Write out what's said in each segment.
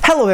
Hello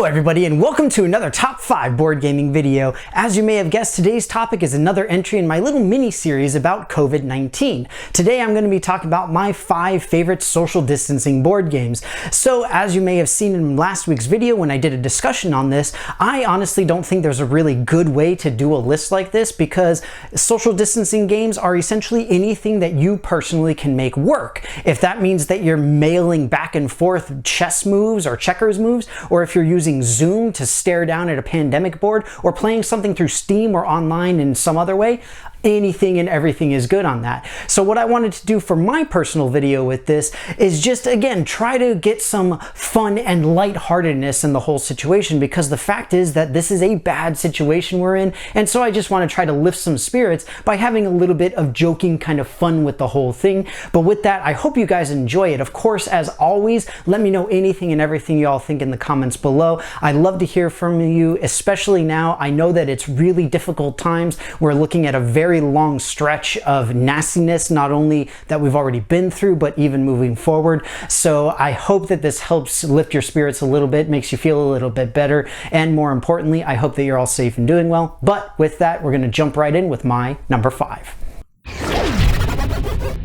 everybody, and welcome to another Top 5 board gaming video. As you may have guessed, today's topic is another entry in my little mini-series about COVID-19. Today I'm going to be talking about my 5 favorite social distancing board games. So as you may have seen in last week's video when I did a discussion on this, I honestly don't think there's a really good way to do a list like this, because social distancing games are essentially anything that you personally can make work. If that means that you're mailing back and forth chess moves or checkers moves, or if you're using Zoom to stare down at a pandemic board, or playing something through Steam or online in some other way, anything and everything is good on that. So what I wanted to do for my personal video with this is just, again, try to get some fun and lightheartedness in the whole situation, because the fact is that this is a bad situation we're in, and so I just want to try to lift some spirits by having a little bit of joking kind of fun with the whole thing. But with that, I hope you guys enjoy it. Of course, as always, let me know anything and everything you all think in the comments below. I'd love to hear from you, especially now. I know that it's really difficult times. We're looking at a very long stretch of nastiness, not only that we've already been through, but even moving forward. So I hope that this helps lift your spirits a little bit, makes you feel a little bit better, and more importantly, I hope that you're all safe and doing well. But with that, we're going to jump right in with my number 5.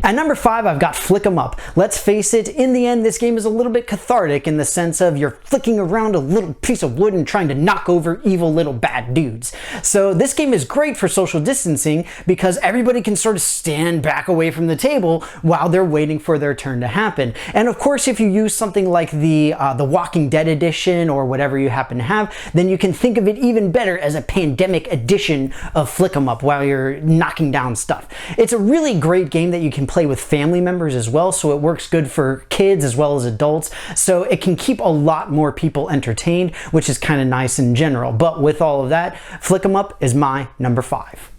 At number 5, I've got Flick 'em Up. Let's face it, in the end, this game is a little bit cathartic in the sense of you're flicking around a little piece of wood and trying to knock over evil little bad dudes. So this game is great for social distancing because everybody can sort of stand back away from the table while they're waiting for their turn to happen. And of course, if you use something like the Walking Dead edition or whatever you happen to have, then you can think of it even better as a pandemic edition of Flick 'em Up while you're knocking down stuff. It's a really great game that you can play with family members as well, so it works good for kids as well as adults, so it can keep a lot more people entertained, which is kind of nice in general. But with all of that, Flick 'em Up is my number 5.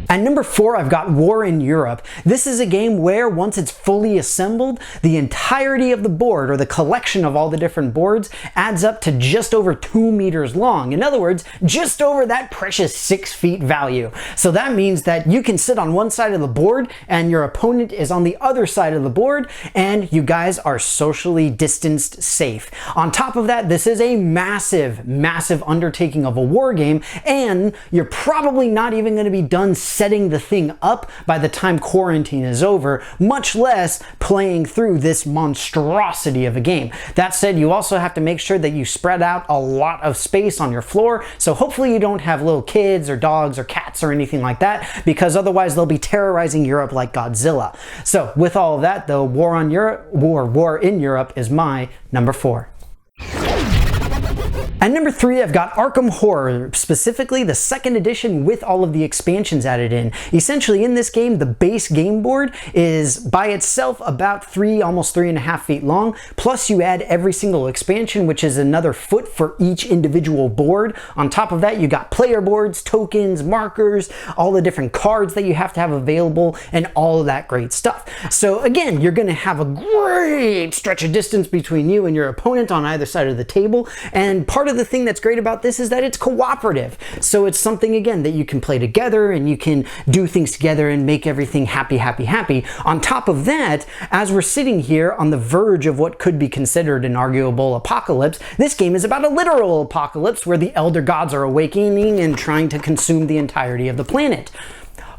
At number 4, I've got War in Europe. This is a game where, once it's fully assembled, the entirety of the board, or the collection of all the different boards, adds up to just over 2 meters long. In other words, just over that precious 6 feet value. So that means that you can sit on one side of the board and your opponent is on the other side of the board, and you guys are socially distanced safe. On top of that, this is a massive undertaking of a war game, and you're probably not even going to be done setting the thing up by the time quarantine is over, much less playing through this monstrosity of a game. That said, you also have to make sure that you spread out a lot of space on your floor, so hopefully you don't have little kids or dogs or cats or anything like that, because otherwise they'll be terrorizing Europe like Godzilla. So with all of that though, War in Europe is my number 4. At number 3, I've got Arkham Horror, specifically the 2nd edition with all of the expansions added in. Essentially, in this game, the base game board is by itself about almost 3.5 feet long, plus you add every single expansion, which is another foot for each individual board. On top of that, you got player boards, tokens, markers, all the different cards that you have to have available, and all of that great stuff. So again, you're going to have a great stretch of distance between you and your opponent on either side of the table, and part of the thing that's great about this is that it's cooperative. So it's something, again, that you can play together and you can do things together and make everything happy. On top of that, as we're sitting here on the verge of what could be considered an arguable apocalypse, this game is about a literal apocalypse where the elder gods are awakening and trying to consume the entirety of the planet.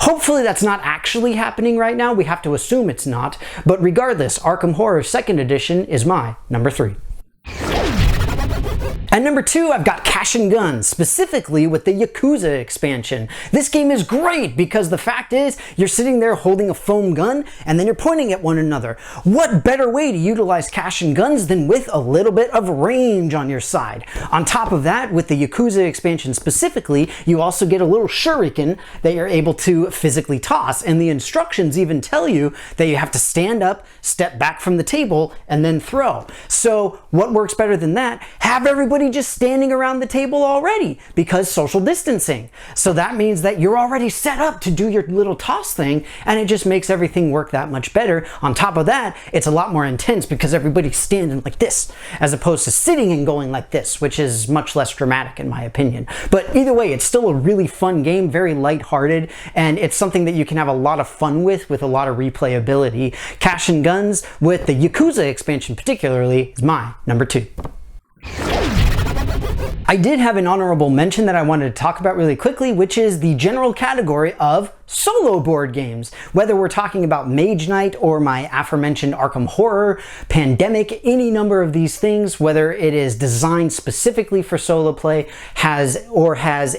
Hopefully that's not actually happening right now. We have to assume it's not. But regardless, Arkham Horror 2nd edition is my number 3. At number 2, I've got Cash and Guns, specifically with the Yakuza expansion. This game is great because the fact is you're sitting there holding a foam gun and then you're pointing at one another. What better way to utilize Cash and Guns than with a little bit of range on your side? On top of that, with the Yakuza expansion specifically, you also get a little shuriken that you're able to physically toss, and the instructions even tell you that you have to stand up, step back from the table, and then throw. So what works better than that? Have everybody everybody just standing around the table already because social distancing. So that means that you're already set up to do your little toss thing, and it just makes everything work that much better. On top of that, it's a lot more intense because everybody's standing like this as opposed to sitting and going like this, which is much less dramatic in my opinion. But either way, it's still a really fun game, very lighthearted, and it's something that you can have a lot of fun with a lot of replayability. Cash and Guns, with the Yakuza expansion particularly, is my number 2. I did have an honorable mention that I wanted to talk about really quickly, which is the general category of solo board games. Whether we're talking about Mage Knight or my aforementioned Arkham Horror, Pandemic, any number of these things, whether it is designed specifically for solo play, has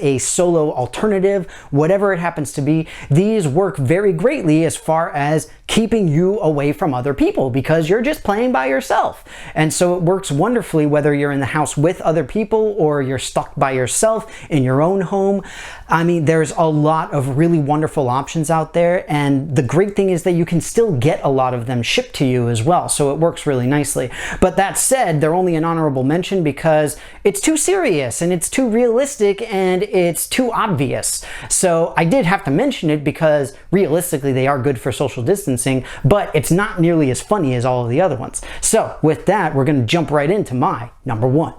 a solo alternative, whatever it happens to be, these work very greatly as far as keeping you away from other people because you're just playing by yourself. And so it works wonderfully whether you're in the house with other people or you're stuck by yourself in your own home. I mean, there's a lot of really wonderful options out there, and the great thing is that you can still get a lot of them shipped to you as well, so it works really nicely. But that said, they're only an honorable mention because it's too serious and it's too realistic and it's too obvious. So I did have to mention it because realistically they are good for social distancing, but it's not nearly as funny as all of the other ones. So with that, we're going to jump right into my number 1.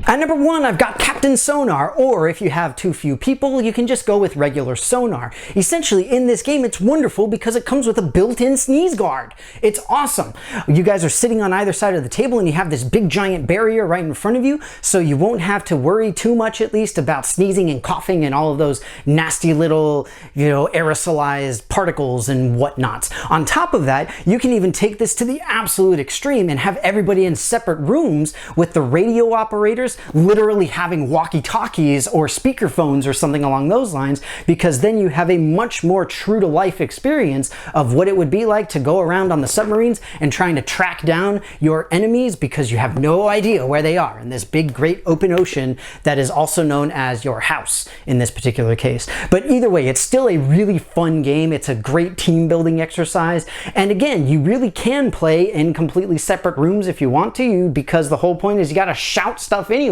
At number 1, I've got Captain Sonar, or if you have too few people, you can just go with regular Sonar. Essentially, in this game, it's wonderful because it comes with a built-in sneeze guard. It's awesome. You guys are sitting on either side of the table and you have this big giant barrier right in front of you, so you won't have to worry too much, at least, about sneezing and coughing and all of those nasty little, aerosolized particles and whatnots. On top of that, you can even take this to the absolute extreme and have everybody in separate rooms with the radio operators literally having walkie-talkies or speakerphones or something along those lines, because then you have a much more true-to-life experience of what it would be like to go around on the submarines and trying to track down your enemies because you have no idea where they are in this big, great open ocean that is also known as your house in this particular case. But either way, it's still a really fun game. It's a great team-building exercise. And again, you really can play in completely separate rooms if you want to, because the whole point is you gotta shout stuff anyway.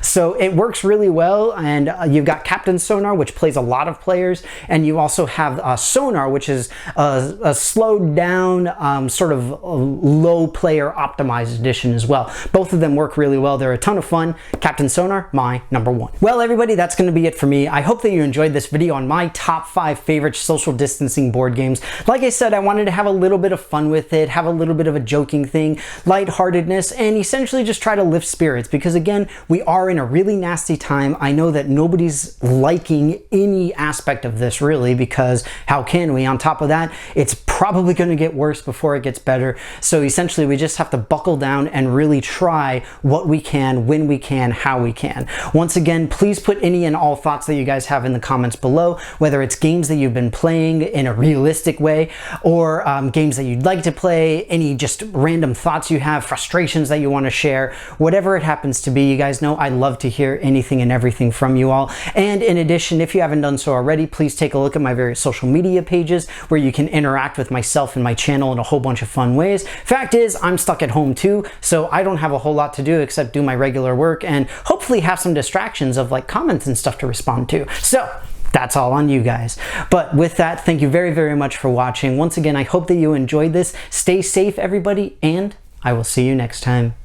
So it works really well, and you've got Captain Sonar, which plays a lot of players, and you also have Sonar, which is a slowed down, sort of low player optimized edition as well. Both of them work really well. They're a ton of fun. Captain Sonar, my number 1. Well, everybody, that's going to be it for me. I hope that you enjoyed this video on my top 5 favorite social distancing board games. Like I said, I wanted to have a little bit of fun with it, have a little bit of a joking thing, lightheartedness, and essentially just try to lift spirits, because again, we are in a really nasty time. I know that nobody's liking any aspect of this really, because how can we? On top of that, it's probably going to get worse before it gets better. So essentially, we just have to buckle down and really try what we can, when we can, how we can. Once again, please put any and all thoughts that you guys have in the comments below, whether it's games that you've been playing in a realistic way, or games that you'd like to play, any just random thoughts you have, frustrations that you want to share, whatever it happens to be. You guys know I love to hear anything and everything from you all. And in addition, if you haven't done so already, please take a look at my various social media pages where you can interact with myself and my channel in a whole bunch of fun ways. Fact is, I'm stuck at home too, so I don't have a whole lot to do except do my regular work and hopefully have some distractions of like comments and stuff to respond to. So that's all on you guys. But with that, thank you very, very much for watching. Once again, I hope that you enjoyed this. Stay safe, everybody, and I will see you next time.